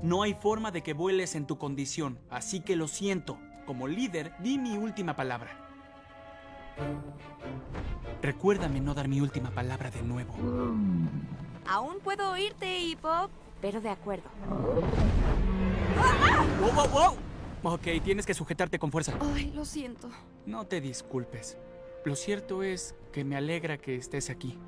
No hay forma de que vueles en tu condición, así que lo siento. Como líder, di mi última palabra. Recuérdame no dar mi última palabra de nuevo. Aún puedo oírte, Hip-Hop, pero de acuerdo. ¡Wow, wow, wow! Ok, tienes que sujetarte con fuerza. Ay, lo siento. No te disculpes. Lo cierto es que me alegra que estés aquí.